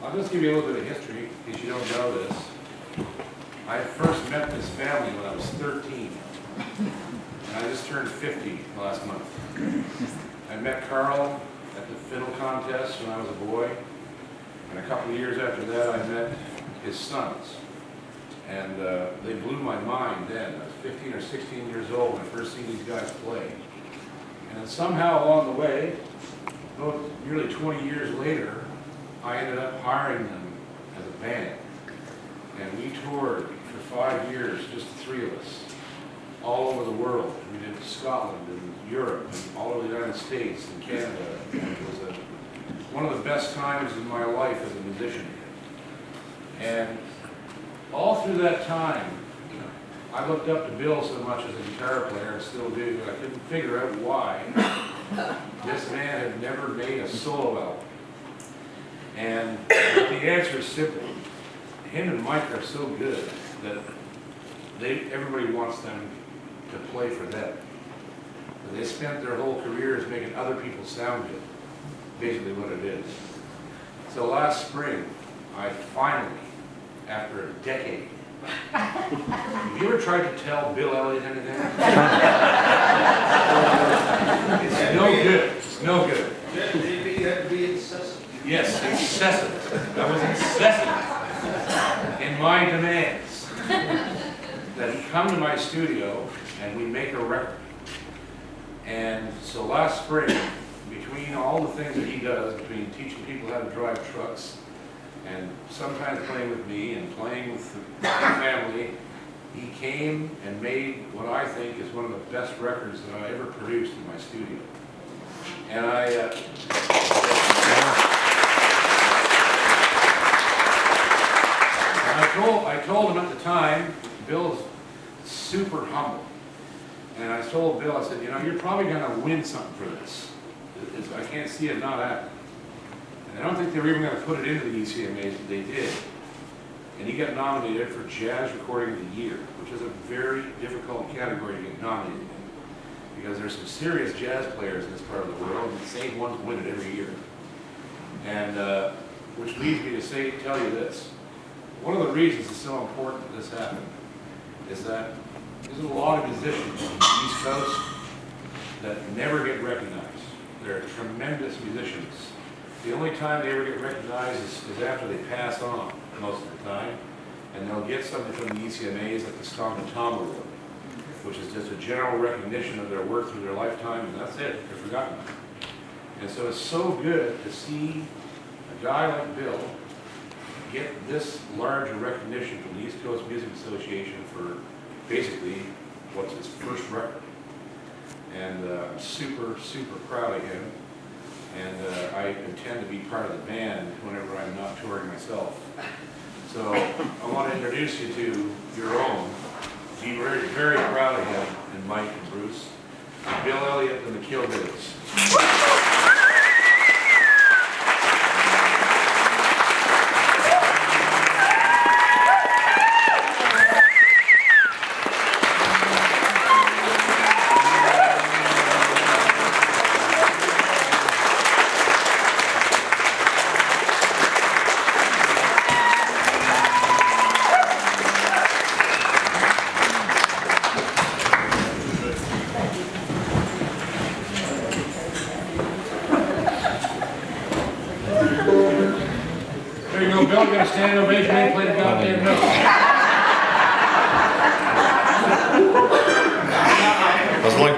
I'll just give you a little bit of history, in case you don't know this. I first met this family when I was 13, and I just turned 50 last month. I met Carl at the fiddle contest when I was a boy, and a couple of years after that I met his sons. And they blew my mind then. I was 15 or 16 years old when I first seen these guys play. And then somehow along the way, nearly 20 years later, I ended up hiring them as a band. And we toured for 5 years, just the three of us, all over the world. We did Scotland and Europe and all over the United States and Canada. And it was one of the best times in my life as a musician. And all through that time, I looked up to Bill so much as a guitar player, and still do. I couldn't figure out why this man had never made a solo album. And the answer is simple. Him and Mike are so good that everybody wants them to play for them. They spent their whole careers making other people sound good, basically what it is. So last spring, I finally, after a decade, have you ever tried to tell Bill Elliott anything? It's no good. It's no good. You had to be incessant. Yes, incessant. I was incessant in my demands that he come to my studio and we make a record. And so last spring, between all the things that he does, between teaching people how to drive trucks, and sometimes playing with me and playing with the family, he came and made what I think is one of the best records that I ever produced in my studio. And I told him at the time, Bill's super humble. And I told Bill, I said, you know, you're probably going to win something for this. I can't see it not happening. I don't think they were even going to put it into the ECMAs, but they did. And he got nominated for Jazz Recording of the Year, which is a very difficult category to get nominated in, because there's some serious jazz players in this part of the world, and the same ones win it every year. And which leads me to tell you this. One of the reasons it's so important that this happened is that there's a lot of musicians on the East Coast that never get recognized. They're tremendous musicians. The only time they ever get recognized is after they pass on, most of the time, and they'll get something from the ECMAs like the Stomp and Tom Award, which is just a general recognition of their work through their lifetime, and that's it, they're forgotten. And so it's so good to see a guy like Bill get this large a recognition from the East Coast Music Association for basically what's his first record. And I'm super, super proud of him. And I intend to be part of the band whenever I'm not touring myself. So I want to introduce you to your own. Be very, very proud of him, and Mike and Bruce. Bill Elliott and the KillBillys. There you go, Bill. You're going to stand ovation and play the goddamn note.